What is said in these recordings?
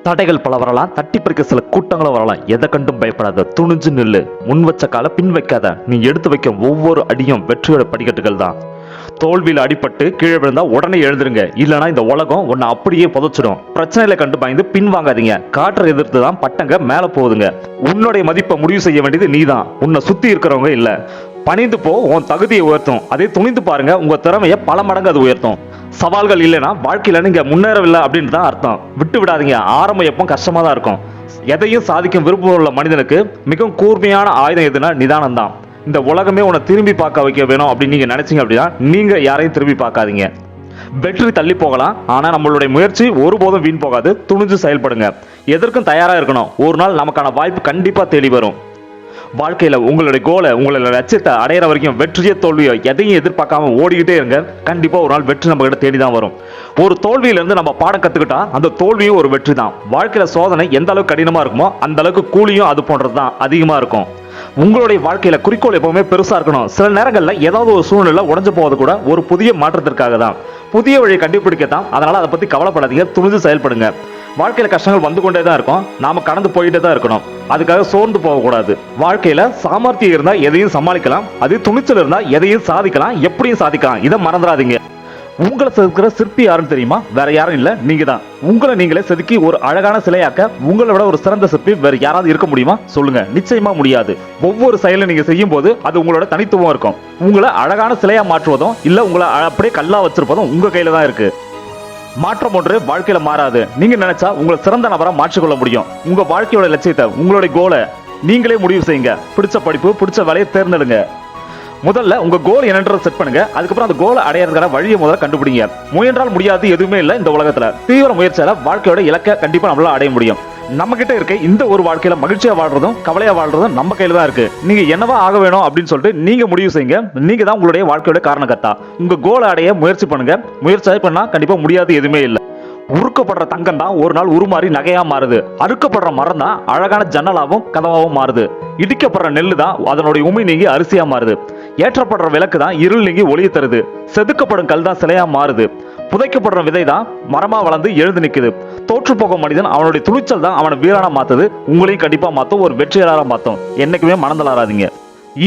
தடைகள் பல வரலாம், தட்டி பறிக்க சில கூட்டங்களும் வரலாம். எதை கண்டும் பயப்படாத, துணிஞ்சு நில்லு. முன் வச்ச கால பின் வைக்காத. நீ எடுத்து வைக்க ஒவ்வொரு அடியும் வெற்றியோட படிக்கட்டுகள் தான். தோல்வியில் அடிபட்டு கீழே விழுந்தா உடனே எழுதுருங்க, இல்லனா இந்த உலகம் உன்னை அப்படியே புதைச்சிடும். பிரச்சனைகளை கண்டு பயந்து பின் வாங்காதீங்க. காற்றை எதிர்த்து தான் பட்டங்க மேல போகுதுங்க. உன்னுடைய மதிப்பை முடிவு செய்ய வேண்டியது நீதான், உன்னை சுத்தி இருக்கிறவங்க இல்ல. பணிந்து போ, உன் தகுதியை உயர்த்தும். அதே துணிந்து பாருங்க, உங்க திறமைய பல மடங்கு அது உயர்த்தும். சவால்கள் இல்லைன்னா வாழ்க்கையில நீங்க முன்னேறவில்லை அப்படின்னு தான் அர்த்தம். விட்டு விடாதீங்க, ஆரம்பம் எப்போ கஷ்டமா தான் இருக்கும். எதையும் சாதிக்கும் விருப்பம் உள்ள மனிதனுக்கு மிகவும் கூர்மையான ஆயுதம் எதுனா நிதானம் தான். இந்த உலகமே உன்னை திரும்பி பார்க்க வைக்க வேணும் அப்படின்னு நீங்க நினைச்சீங்க அப்படின்னா நீங்க யாரையும் திரும்பி பார்க்காதீங்க. வெற்றி தள்ளி போகலாம், ஆனா நம்மளுடைய முயற்சி ஒருபோதும் வீண் போகாது. துணிஞ்சு செயல்படுங்க, எதற்கும் தயாரா இருக்கணும். ஒரு நாள் நமக்கான வாய்ப்பு கண்டிப்பா தேடி வரும். வாழ்க்கையில உங்களுடைய கோலை, உங்களுடைய லட்சியத்தை அடையிற வரைக்கும் வெற்றியோ தோல்வியோ எதையும் எதிர்பார்க்காம ஓடிக்கிட்டே இருங்க. கண்டிப்பா ஒரு நாள் வெற்றி நம்ம கிட்ட தேடிதான் வரும். ஒரு தோல்வியிலிருந்து நம்ம பாடம் கத்துக்கிட்டா அந்த தோல்வியும் ஒரு வெற்றி தான். வாழ்க்கையில சோதனை எந்த அளவுக்கு கடினமா இருக்குமோ அந்த அளவுக்கு கூலியும் அது போன்றதுதான் அதிகமா இருக்கும். உங்களுடைய வாழ்க்கையில குறிக்கோள் எப்பவுமே பெருசா இருக்கணும். சில நேரங்கள்ல ஏதாவது ஒரு சூழ்நிலை உடஞ்சு போவது கூட ஒரு புதிய மாற்றத்திற்காக தான், புதிய வழியை கண்டுபிடிக்கத்தான். அதனால அதை பத்தி கவலைப்படாதீங்க, துணிஞ்சு செயல்படுங்க. வாழ்க்கையில கஷ்டங்கள் வந்து கொண்டே தான் இருக்கும், நாம கடந்து போயிட்டே தான் இருக்கணும். அதுக்காக சோர்ந்து போகக்கூடாது. வாழ்க்கையில சாமர்த்தியம் இருந்தா எதையும் சமாளிக்கலாம், அது துணிச்சல் இருந்தா எதையும் சாதிக்கலாம், எப்படியும் சாதிக்கலாம். இதை மறந்துடாதீங்க. உங்களை செதுக்கிற சிற்பி யாருன்னு தெரியுமா? வேற யாரும் இல்ல, நீங்க தான். உங்களை நீங்களே செதுக்கி ஒரு அழகான சிலையாக்க உங்களை விட ஒரு சிறந்த சிற்பி வேற யாராவது இருக்க முடியுமா? சொல்லுங்க, நிச்சயமா முடியாது. ஒவ்வொரு செயலை நீங்க செய்யும் போது அது உங்களோட தனித்துவம் இருக்கும். உங்களை அழகான சிலையா மாற்றுவதும் இல்ல உங்களை அப்படியே கல்லா வச்சிருப்பதும் உங்க கையில தான் இருக்கு. மாற்றம் ஒன்று வாழ்க்கையில மாறாது. நீங்க நினைச்சா உங்களை சிறந்த நபரா மாற்றிக்கொள்ள முடியும். உங்க வாழ்க்கையோட லட்சியத்தை, உங்களுடைய கோலை நீங்களே முடிவு செய்யுங்க. பிடிச்ச படிப்பு, பிடிச்ச வேலையை தேர்ந்தெடுங்க. முதல்ல உங்க கோல் என்னன்றதை செட் பண்ணுங்க. அதுக்கப்புறம் அந்த கோலை அடையறதுக்கான வழியை முதல்ல கண்டுபிடிங்க. முயன்றால் முடியாது எதுவுமே இல்லை இந்த உலகத்துல. தீவிர முயற்சியால வாழ்க்கையோட இலக்கை கண்டிப்பா நம்மளால அடைய முடியும். நம்ம கிட்ட இருக்க இந்த ஒரு வாழ்க்கையில மகிழ்ச்சியா வாழ்றதும் கவலையா வாழ்றதும் நம்ம கையில தான் இருக்கு. நீங்க என்னவா ஆக வேணும் அப்படின்னு சொல்லிட்டு நீங்க முடிவு செய்யுங்க. நீங்க தான் உங்களுடைய வாழ்க்கையோட காரணகர்த்தா. உங்க கோலை அடைய முயற்சி பண்ணுங்க. முயற்சி பண்ணா கண்டிப்பா முடியாது எதுவுமே இல்லை. உருக்கப்படுற தங்கம் தான் ஒரு நாள் உருமாறி நகையா மாறுது. அறுக்கப்படுற மரம் தான் அழகான ஜன்னலாவும் கதவாவும் மாறுது. இடிக்கப்படுற நெல்லு தான் அதனுடைய உமை நீங்கி அரிசியா மாறுது. ஏற்றப்படுற விளக்கு தான் இருள் நீங்கி ஒளியை தருது. செதுக்கப்படும் கல் தான் சிலையா மாறுது. புதைக்கப்படுற விதை தான் மரமா வளர்ந்து எழுந்து நிக்குது. தோற்று போகும் மனிதன் அவனுடைய துணிச்சல் தான் அவனை வீரானா மாத்துது. உங்களையும் கண்டிப்பா மாத்தும், ஒரு வெற்றியாளரா மாத்தும். என்னைக்குமே மனந்தளாராதீங்க.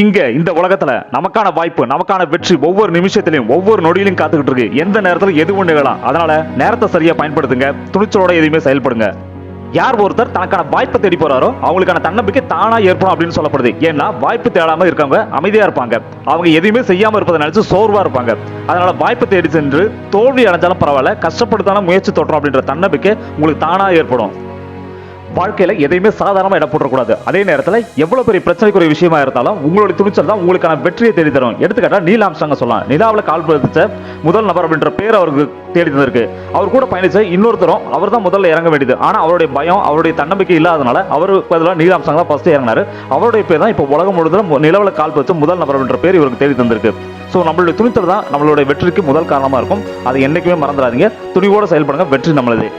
இங்க இந்த உலகத்துல நமக்கான வாய்ப்பு, நமக்கான வெற்றி ஒவ்வொரு நிமிஷத்திலையும் ஒவ்வொரு நொடியிலும் காத்துக்கிட்டு இருக்கு. எந்த நேரத்துல எதுவும் நிகழலாம். அதனால நேரத்தை சரியா பயன்படுத்துங்க. துணிச்சலோட எதுவுமே செயல்படுங்க. யார் ஒருத்தர் தனக்கான வாய்ப்பை தேடி போறாரோ அவங்களுக்கான தன்னம்பிக்கை தானா ஏற்படும் அப்படின்னு சொல்லப்படுது. ஏன்னா வாய்ப்பு தேடாம இருக்கவங்க அமைதியா இருப்பாங்க. அவங்க எதையுமே செய்யாம இருப்பதை நினைச்சு சோர்வா இருப்பாங்க. அதனால வாய்ப்பு தேடி சென்று தோல்வி அடைஞ்சாலும் பரவாயில்ல, கஷ்டப்படுத்தாலும் முயற்சி தோற்றோம் அப்படின்ற தன்னம்பிக்கை உங்களுக்கு தானா ஏற்படும். வாழ்க்கையில எதையுமே சாதாரணமா இடம் போடக்கூடாது. அதே நேரத்துல எவ்வளவு பெரிய பிரச்சனைக்குரிய விஷயமா இருந்தாலும் உங்களுடைய துணிச்சல் தான் உங்களுக்கான வெற்றியை தேடி தரும். எடுத்துக்காட்டா நீல் ஆம்ஸ்ட்ராங் சொல்லலாம். நிலாவில் கால் பதிச்ச முதல் நபர் அப்படின்ற பேர் அவருக்கு தேடி தந்திருக்கு. அவர் கூட பயணிச்ச இன்னொருத்தரும் அவர் தான் முதல்ல இறங்க வேண்டியது. ஆனா அவருடைய பயம், அவருடைய தன்னம்பிக்கை இல்லாதனால அவர் பதிலாக நீல் ஆம்ஸ்ட்ராங் தான் ஃபர்ஸ்ட் இறங்கினாரு. அவருடைய பேர் தான் இப்போ உலகம் முழுவதும் நிலவில் கால் பதிச்ச முதல் நபர் அப்படின்ற பேர் இவருக்கு தேடி தந்திருக்கு. ஸோ நம்மளுடைய துணிச்சல் தான் நம்மளுடைய வெற்றிக்கு முதல் காரணமா இருக்கும். அதை என்னைக்குமே மறந்துடாதீங்க. துணிவோட செயல்படுங்க, வெற்றி நம்மளது.